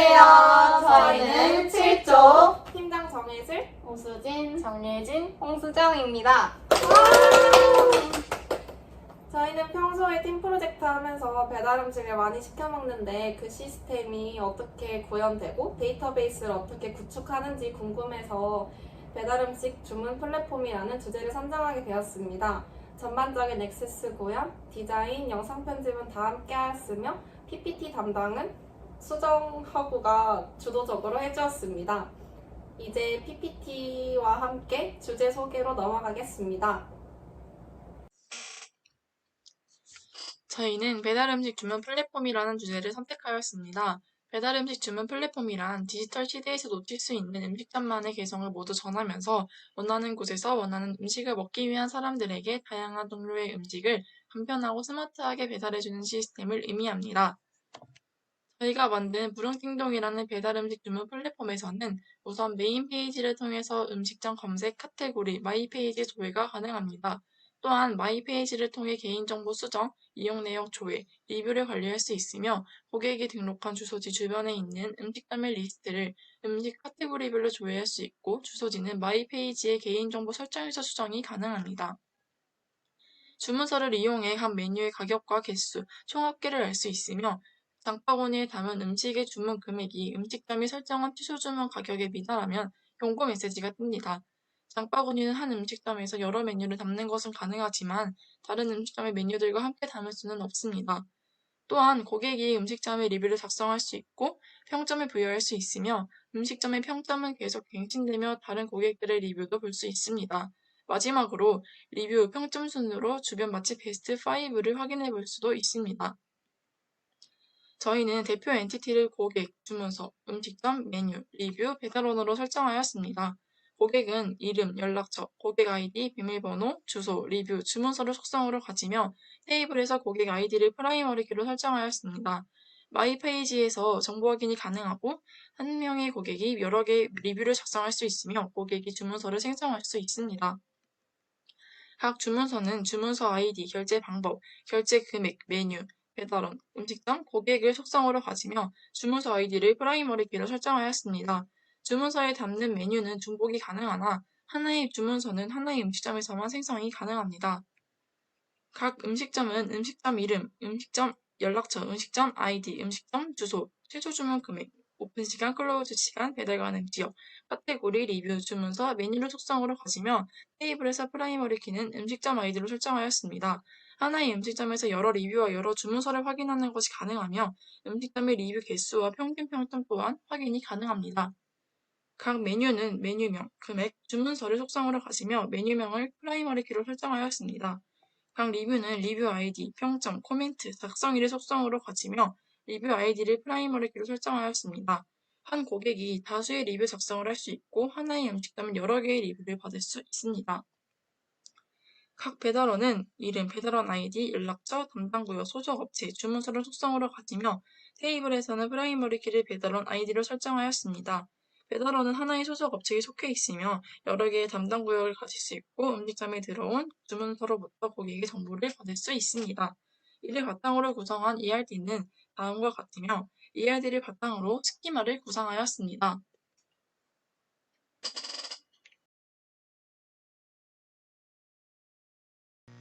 안녕하세요. 저희는 7조 팀장 정혜슬, 오수진, 정예진, 홍수정입니다. 저희는 평소에 팀 프로젝트 하면서 배달 음식을 많이 시켜 먹는데 그 시스템이 어떻게 구현되고 데이터베이스를 어떻게 구축하는지 궁금해서 배달 음식 주문 플랫폼이라는 주제를 선정하게 되었습니다. 전반적인 액세스 구현, 디자인, 영상 편집은 다 함께 하였으며 PPT 담당은 수정하고가 주도적으로 해주었습니다. 이제 PPT와 함께 주제 소개로 넘어가겠습니다. 저희는 배달음식 주문 플랫폼이라는 주제를 선택하였습니다. 배달음식 주문 플랫폼이란 디지털 시대에서 놓칠 수 있는 음식점만의 개성을 모두 전하면서 원하는 곳에서 원하는 음식을 먹기 위한 사람들에게 다양한 종류의 음식을 간편하고 스마트하게 배달해주는 시스템을 의미합니다. 저희가 만든 부릉띵동이라는 배달음식 주문 플랫폼에서는 우선 메인 페이지를 통해서 음식점 검색, 카테고리, 마이 페이지 조회가 가능합니다. 또한 마이 페이지를 통해 개인정보 수정, 이용 내역 조회, 리뷰를 관리할 수 있으며 고객이 등록한 주소지 주변에 있는 음식점의 리스트를 음식 카테고리별로 조회할 수 있고 주소지는 마이 페이지의 개인정보 설정에서 수정이 가능합니다. 주문서를 이용해 한 메뉴의 가격과 개수, 총 합계를 알 수 있으며 장바구니에 담은 음식의 주문 금액이 음식점이 설정한 취소 주문 가격에 미달하면 경고 메시지가 뜹니다. 장바구니는 한 음식점에서 여러 메뉴를 담는 것은 가능하지만 다른 음식점의 메뉴들과 함께 담을 수는 없습니다. 또한 고객이 음식점의 리뷰를 작성할 수 있고 평점을 부여할 수 있으며 음식점의 평점은 계속 갱신되며 다른 고객들의 리뷰도 볼 수 있습니다. 마지막으로 리뷰 평점 순으로 주변 맛집 베스트 5를 확인해 볼 수도 있습니다. 저희는 대표 엔티티를 고객, 주문서, 음식점, 메뉴, 리뷰, 배달원으로 설정하였습니다. 고객은 이름, 연락처, 고객 아이디, 비밀번호, 주소, 리뷰, 주문서를 속성으로 가지며 테이블에서 고객 아이디를 프라이머리 키로 설정하였습니다. 마이 페이지에서 정보 확인이 가능하고 한 명의 고객이 여러 개의 리뷰를 작성할 수 있으며 고객이 주문서를 생성할 수 있습니다. 각 주문서는 주문서 아이디, 결제 방법, 결제 금액, 메뉴, 배달원, 음식점, 고객을 속성으로 가지며 주문서 아이디를 프라이머리 키로 설정하였습니다. 주문서에 담는 메뉴는 중복이 가능하나 하나의 주문서는 하나의 음식점에서만 생성이 가능합니다. 각 음식점은 음식점 이름, 음식점 연락처, 음식점 아이디, 음식점 주소, 최저 주문 금액, 오픈시간, 클로즈 시간, 배달 가능 지역, 카테고리, 리뷰, 주문서, 메뉴를 속성으로 가지며 테이블에서 프라이머리 키는 음식점 아이디로 설정하였습니다. 하나의 음식점에서 여러 리뷰와 여러 주문서를 확인하는 것이 가능하며 음식점의 리뷰 개수와 평균 평점 또한 확인이 가능합니다. 각 메뉴는 메뉴명, 금액, 주문서를 속성으로 가지며 메뉴명을 프라이머리 키로 설정하였습니다. 각 리뷰는 리뷰 아이디, 평점, 코멘트, 작성일을 속성으로 가지며 리뷰 아이디를 프라이머리 키로 설정하였습니다. 한 고객이 다수의 리뷰 작성을 할 수 있고 하나의 음식점은 여러 개의 리뷰를 받을 수 있습니다. 각 배달원은 이름, 배달원 아이디, 연락처, 담당 구역, 소속 업체, 주문서를 속성으로 가지며 테이블에서는 프라이머리 키를 배달원 아이디로 설정하였습니다. 배달원은 하나의 소속 업체에 속해 있으며 여러 개의 담당 구역을 가질 수 있고 음식점에 들어온 주문서로부터 고객의 정보를 받을 수 있습니다. 이를 바탕으로 구성한 ERD는 다음과 같으며 ERD를 바탕으로 스키마를 구상하였습니다.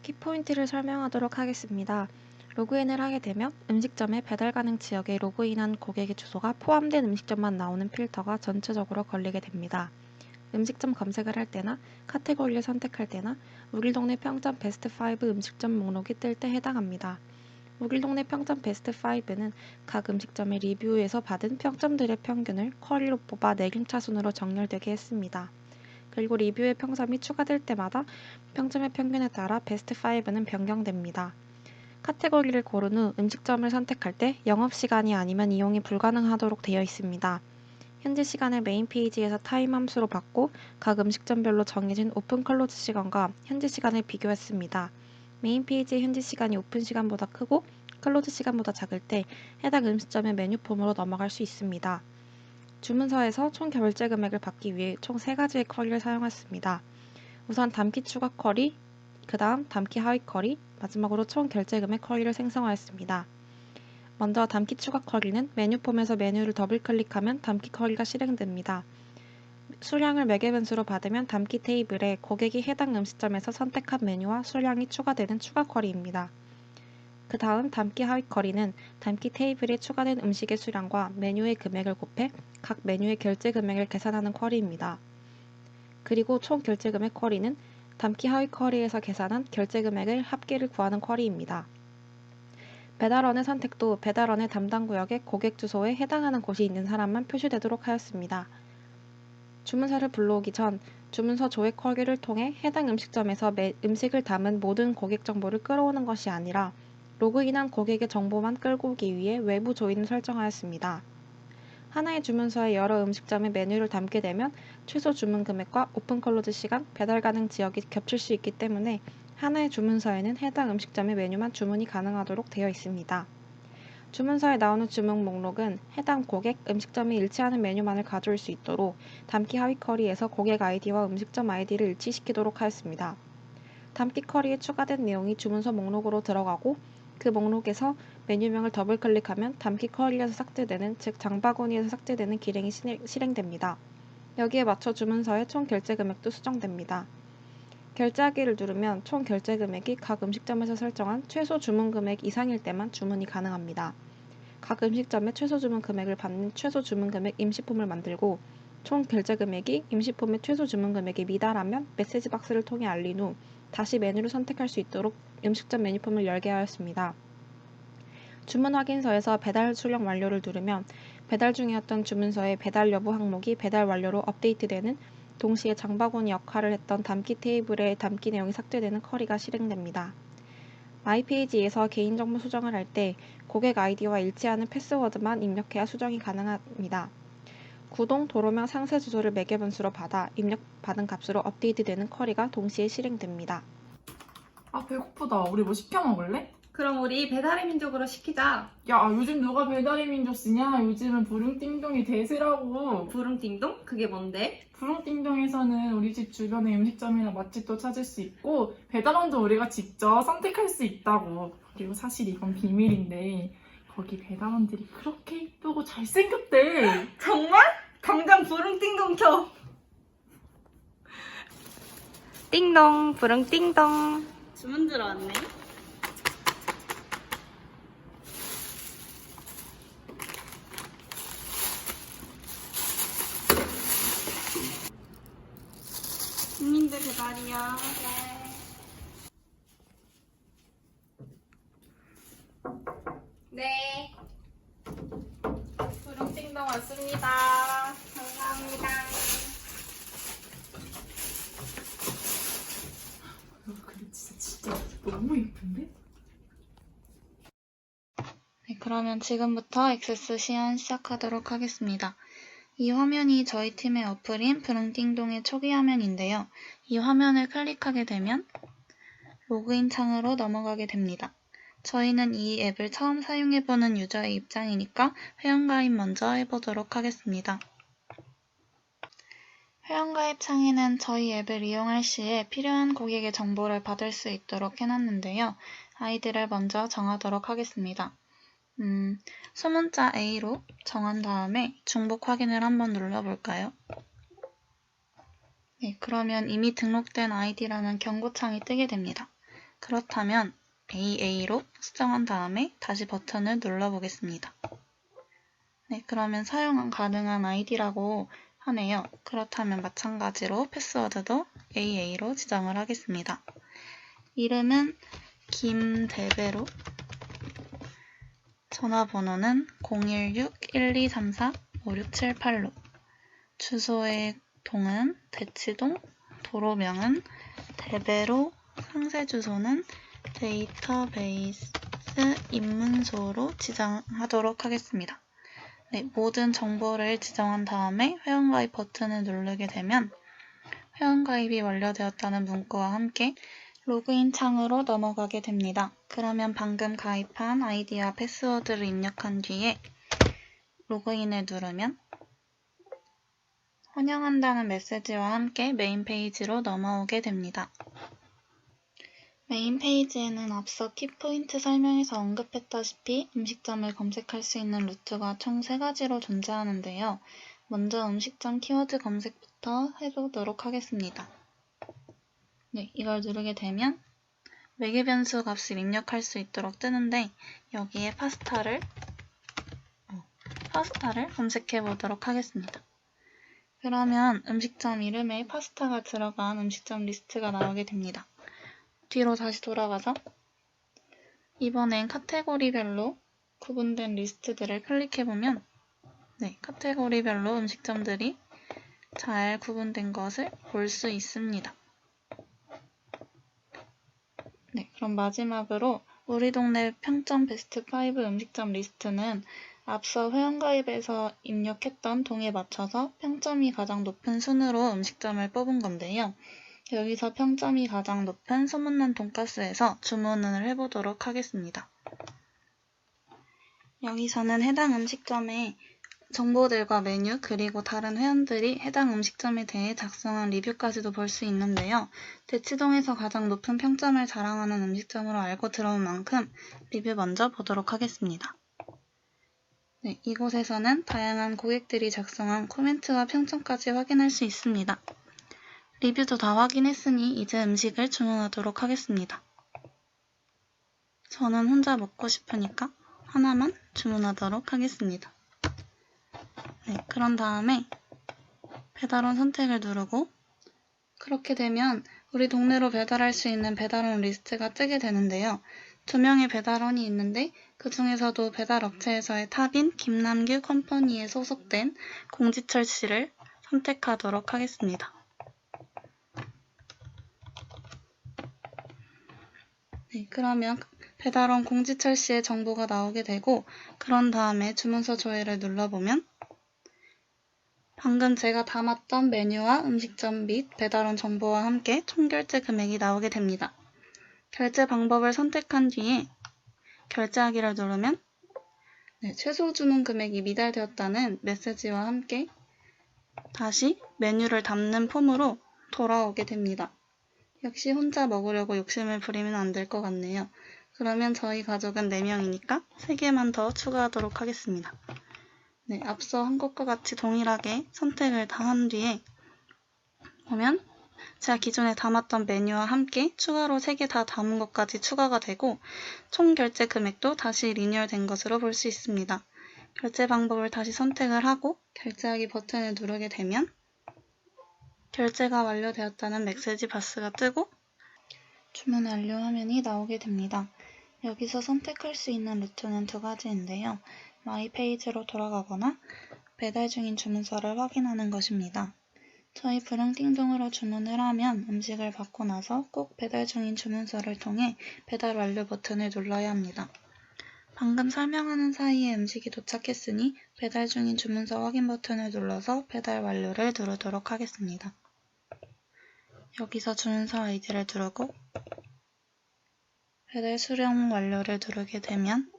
키포인트를 설명하도록 하겠습니다. 로그인을 하게 되면 음식점의 배달 가능 지역에 로그인한 고객의 주소가 포함된 음식점만 나오는 필터가 전체적으로 걸리게 됩니다. 음식점 검색을 할 때나 카테고리를 선택할 때나 우길동네 평점 베스트 5 음식점 목록이 뜰 때 해당합니다. 우길동네 평점 베스트 5는 각 음식점의 리뷰에서 받은 평점들의 평균을 쿼리로 뽑아 내림차순으로 정렬되게 했습니다. 그리고 리뷰의 평점이 추가될 때마다 평점의 평균에 따라 베스트 5는 변경됩니다. 카테고리를 고른 후 음식점을 선택할 때 영업시간이 아니면 이용이 불가능하도록 되어 있습니다. 현재 시간을 메인 페이지에서 타임 함수로 받고 각 음식점별로 정해진 오픈 클로즈 시간과 현재 시간을 비교했습니다. 메인 페이지의 현재 시간이 오픈 시간보다 크고 클로즈 시간보다 작을 때 해당 음식점의 메뉴 폼으로 넘어갈 수 있습니다. 주문서에서 총 결제 금액을 받기 위해 총 3가지의 쿼리를 사용했습니다. 우선 담기 추가 쿼리, 그 다음 담기 하위 쿼리, 마지막으로 총 결제 금액 쿼리를 생성하였습니다. 먼저 담기 추가 쿼리는 메뉴 폼에서 메뉴를 더블 클릭하면 담기 쿼리가 실행됩니다. 수량을 매개변수로 받으면 담기 테이블에 고객이 해당 음식점에서 선택한 메뉴와 수량이 추가되는 추가 쿼리입니다. 그 다음 담기 하위 쿼리는 담기 테이블에 추가된 음식의 수량과 메뉴의 금액을 곱해 각 메뉴의 결제 금액을 계산하는 쿼리입니다. 그리고 총 결제 금액 쿼리는 담기 하위 쿼리에서 계산한 결제 금액을 합계를 구하는 쿼리입니다. 배달원의 선택도 배달원의 담당 구역의 고객 주소에 해당하는 곳이 있는 사람만 표시되도록 하였습니다. 주문서를 불러오기 전 주문서 조회 쿼리를 통해 해당 음식점에서 음식을 담은 모든 고객 정보를 끌어오는 것이 아니라 로그인한 고객의 정보만 끌고 오기 위해 외부 조인을 설정하였습니다. 하나의 주문서에 여러 음식점의 메뉴를 담게 되면 최소 주문 금액과 오픈 클로즈 시간, 배달 가능 지역이 겹칠 수 있기 때문에 하나의 주문서에는 해당 음식점의 메뉴만 주문이 가능하도록 되어 있습니다. 주문서에 나오는 주문 목록은 해당 고객, 음식점이 일치하는 메뉴만을 가져올 수 있도록 담기 하위 쿼리에서 고객 아이디와 음식점 아이디를 일치시키도록 하였습니다. 담기 쿼리에 추가된 내용이 주문서 목록으로 들어가고 그 목록에서 메뉴명을 더블 클릭하면 담기 쿼리에서 삭제되는, 즉 장바구니에서 삭제되는 기능이 실행됩니다. 여기에 맞춰 주문서의 총 결제 금액도 수정됩니다. 결제하기를 누르면 총 결제 금액이 각 음식점에서 설정한 최소 주문 금액 이상일 때만 주문이 가능합니다. 각 음식점의 최소 주문 금액을 받는 최소 주문 금액 임시폼을 만들고 총 결제 금액이 임시폼의 최소 주문 금액에 미달하면 메시지 박스를 통해 알린 후 다시 메뉴를 선택할 수 있도록 음식점 메뉴폼을 열게 하였습니다. 주문 확인서에서 배달 수령 완료를 누르면 배달 중이었던 주문서의 배달 여부 항목이 배달 완료로 업데이트되는, 동시에 장바구니 역할을 했던 담기 테이블의 담기 내용이 삭제되는 쿼리가 실행됩니다. 마이페이지에서 개인정보 수정을 할 때 고객 아이디와 일치하는 패스워드만 입력해야 수정이 가능합니다. 구동, 도로명, 상세 주소를 매개변수로 받아 입력받은 값으로 업데이트되는 쿼리가 동시에 실행됩니다. 아, 배고프다. 우리 뭐 시켜 먹을래? 그럼 우리 배달의 민족으로 시키자. 야, 요즘 누가 배달의 민족 쓰냐? 요즘은 부릉띵동이 대세라고. 부릉띵동? 그게 뭔데? 부릉띵동에서는 우리 집 주변의 음식점이나 맛집도 찾을 수 있고 배달원도 우리가 직접 선택할 수 있다고. 그리고 사실 이건 비밀인데 거기 배달원들이 그렇게 이쁘고 잘생겼대. 정말? 당장 부릉띵동 켜. 띵동, 부릉띵동. 주문 들어왔네. 손님들 배달이야. 네. 부릉띵동 왔습니다. 감사합니다. 근데 진짜 너무 예쁜데? 네, 그러면 지금부터 액세스 시연 시작하도록 하겠습니다. 이 화면이 저희 팀의 어플인 부릉띵동의 초기 화면인데요. 이 화면을 클릭하게 되면 로그인 창으로 넘어가게 됩니다. 저희는 이 앱을 처음 사용해보는 유저의 입장이니까 회원가입 먼저 해보도록 하겠습니다. 회원가입 창에는 저희 앱을 이용할 시에 필요한 고객의 정보를 받을 수 있도록 해놨는데요. 아이디를 먼저 정하도록 하겠습니다. 소문자 A로 정한 다음에 중복 확인을 한번 눌러볼까요? 네, 그러면 이미 등록된 아이디라는 경고창이 뜨게 됩니다. 그렇다면 AA로 수정한 다음에 다시 버튼을 눌러보겠습니다. 네, 그러면 사용 가능한 아이디라고 하네요. 그렇다면 마찬가지로 패스워드도 AA로 지정을 하겠습니다. 이름은 김대배로, 전화번호는 016-1234-5678로, 주소의 동은 대치동, 도로명은 대배로, 상세 주소는 데이터베이스 입문소로 지정하도록 하겠습니다. 네, 모든 정보를 지정한 다음에 회원가입 버튼을 누르게 되면 회원가입이 완료되었다는 문구와 함께 로그인 창으로 넘어가게 됩니다. 그러면 방금 가입한 아이디와 패스워드를 입력한 뒤에 로그인을 누르면 환영한다는 메시지와 함께 메인 페이지로 넘어오게 됩니다. 메인 페이지에는 앞서 키포인트 설명에서 언급했다시피 음식점을 검색할 수 있는 루트가 총 3가지로 존재하는데요. 먼저 음식점 키워드 검색부터 해보도록 하겠습니다. 네, 이걸 누르게 되면 매개 변수 값을 입력할 수 있도록 뜨는데 여기에 파스타를 검색해 보도록 하겠습니다. 그러면 음식점 이름에 파스타가 들어간 음식점 리스트가 나오게 됩니다. 뒤로 다시 돌아가서 이번엔 카테고리별로 구분된 리스트들을 클릭해보면 카테고리별로 음식점들이 잘 구분된 것을 볼 수 있습니다. 그럼 마지막으로 우리 동네 평점 베스트 5 음식점 리스트는 앞서 회원가입에서 입력했던 동에 맞춰서 평점이 가장 높은 순으로 음식점을 뽑은 건데요. 여기서 평점이 가장 높은 소문난 돈가스에서 주문을 해보도록 하겠습니다. 여기서는 해당 음식점의 정보들과 메뉴 그리고 다른 회원들이 해당 음식점에 대해 작성한 리뷰까지도 볼 수 있는데요. 대치동에서 가장 높은 평점을 자랑하는 음식점으로 알고 들어온 만큼 리뷰 먼저 보도록 하겠습니다. 이곳에서는 다양한 고객들이 작성한 코멘트와 평점까지 확인할 수 있습니다. 리뷰도 다 확인했으니 이제 음식을 주문하도록 하겠습니다. 저는 혼자 먹고 싶으니까 하나만 주문하도록 하겠습니다. 그런 다음에 배달원 선택을 누르고 그렇게 되면 우리 동네로 배달할 수 있는 배달원 리스트가 뜨게 되는데요. 2명의 배달원이 있는데 그 중에서도 배달업체에서의 탑인 김남규 컴퍼니에 소속된 공지철 씨를 선택하도록 하겠습니다. 그러면 배달원 공지철 씨의 정보가 나오게 되고 그런 다음에 주문서 조회를 눌러보면 방금 제가 담았던 메뉴와 음식점 및 배달원 정보와 함께 총결제 금액이 나오게 됩니다. 결제 방법을 선택한 뒤에 결제하기를 누르면 최소 주문 금액이 미달되었다는 메시지와 함께 다시 메뉴를 담는 폼으로 돌아오게 됩니다. 역시 혼자 먹으려고 욕심을 부리면 안 될 것 같네요. 그러면 저희 가족은 4명이니까 3개만 더 추가하도록 하겠습니다. 앞서 한 것과 같이 동일하게 선택을 다 한 뒤에 보면 제가 기존에 담았던 메뉴와 함께 추가로 3개 다 담은 것까지 추가가 되고 총 결제 금액도 다시 리뉴얼된 것으로 볼 수 있습니다. 결제 방법을 다시 선택을 하고 결제하기 버튼을 누르게 되면 결제가 완료되었다는 메시지 바스가 뜨고 주문 완료 화면이 나오게 됩니다. 여기서 선택할 수 있는 루트는 2가지인데요. 마이 페이지로 돌아가거나 배달 중인 주문서를 확인하는 것입니다. 저희 부릉띵동으로 주문을 하면 음식을 받고 나서 꼭 배달 중인 주문서를 통해 배달 완료 버튼을 눌러야 합니다. 방금 설명하는 사이에 음식이 도착했으니 배달 중인 주문서 확인 버튼을 눌러서 배달 완료를 누르도록 하겠습니다. 여기서 주문서 아이디를 누르고 배달 수령 완료를 누르게 되면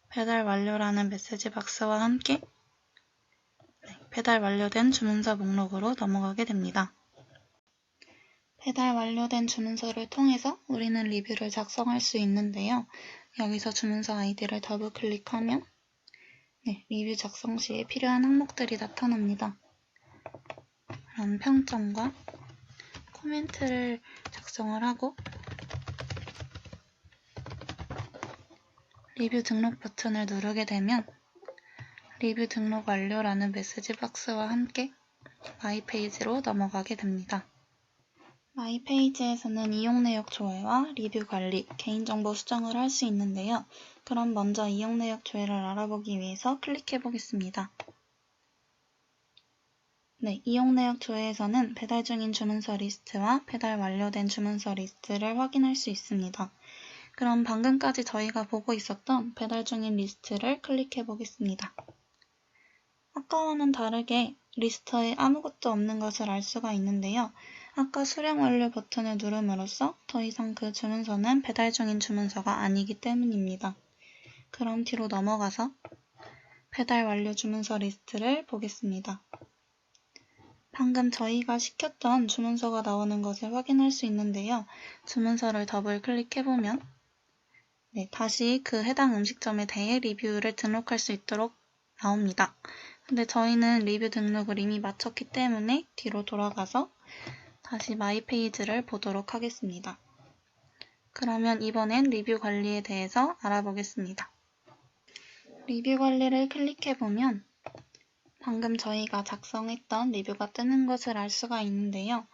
배달 완료라는 메시지 박스와 함께 배달 완료된 주문서 목록으로 넘어가게 됩니다. 배달 완료된 주문서를 통해서 우리는 리뷰를 작성할 수 있는데요. 여기서 주문서 아이디를 더블 클릭하면 리뷰 작성 시에 필요한 항목들이 나타납니다. 그럼 평점과 코멘트를 작성을 하고 리뷰 등록 버튼을 누르게 되면 리뷰 등록 완료라는 메시지 박스와 함께 마이 페이지로 넘어가게 됩니다. 마이 페이지에서는 이용 내역 조회와 리뷰 관리, 개인정보 수정을 할 수 있는데요. 그럼 먼저 이용 내역 조회를 알아보기 위해서 클릭해 보겠습니다. 이용 내역 조회에서는 배달 중인 주문서 리스트와 배달 완료된 주문서 리스트를 확인할 수 있습니다. 그럼 방금까지 저희가 보고 있었던 배달 중인 리스트를 클릭해 보겠습니다. 아까와는 다르게 리스트에 아무것도 없는 것을 알 수가 있는데요. 아까 수령 완료 버튼을 누름으로써 더 이상 그 주문서는 배달 중인 주문서가 아니기 때문입니다. 그럼 뒤로 넘어가서 배달 완료 주문서 리스트를 보겠습니다. 방금 저희가 시켰던 주문서가 나오는 것을 확인할 수 있는데요. 주문서를 더블 클릭해보면 다시 그 해당 음식점에 대해 리뷰를 등록할 수 있도록 나옵니다. 근데 저희는 리뷰 등록을 이미 마쳤기 때문에 뒤로 돌아가서 다시 마이 페이지를 보도록 하겠습니다. 그러면 이번엔 리뷰 관리에 대해서 알아보겠습니다. 리뷰 관리를 클릭해보면 방금 저희가 작성했던 리뷰가 뜨는 것을 알 수가 있는데요.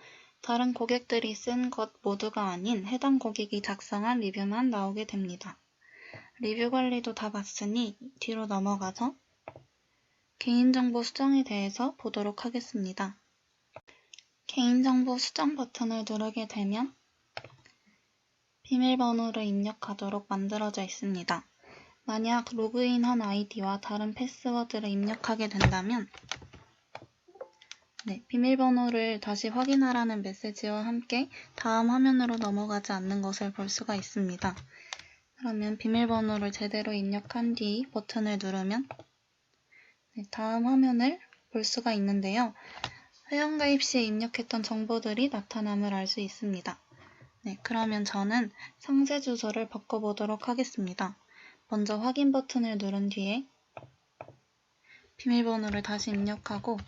다른 고객들이 쓴 것 모두가 아닌 해당 고객이 작성한 리뷰만 나오게 됩니다. 리뷰 관리도 다 봤으니 뒤로 넘어가서 개인정보 수정에 대해서 보도록 하겠습니다. 개인정보 수정 버튼을 누르게 되면 비밀번호를 입력하도록 만들어져 있습니다. 만약 로그인한 아이디와 다른 패스워드를 입력하게 된다면 비밀번호를 다시 확인하라는 메시지와 함께 다음 화면으로 넘어가지 않는 것을 볼 수가 있습니다. 그러면 비밀번호를 제대로 입력한 뒤 버튼을 누르면 다음 화면을 볼 수가 있는데요. 회원가입 시에 입력했던 정보들이 나타남을 알 수 있습니다. 그러면 저는 상세 주소를 바꿔보도록 하겠습니다. 먼저 확인 버튼을 누른 뒤에 비밀번호를 다시 입력하고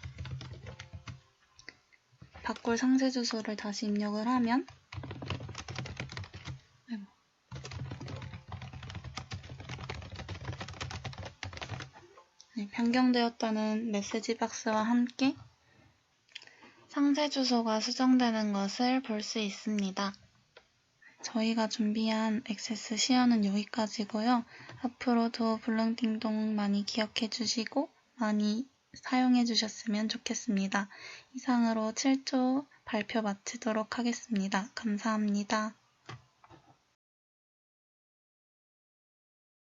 바꿀 상세 주소를 다시 입력을 하면 변경되었다는 메시지 박스와 함께 상세 주소가 수정되는 것을 볼 수 있습니다. 저희가 준비한 액세스 시연은 여기까지고요. 앞으로도 불릉띵동 많이 기억해 주시고 많이 사용해 주셨으면 좋겠습니다. 이상으로 7조 발표 마치도록 하겠습니다. 감사합니다.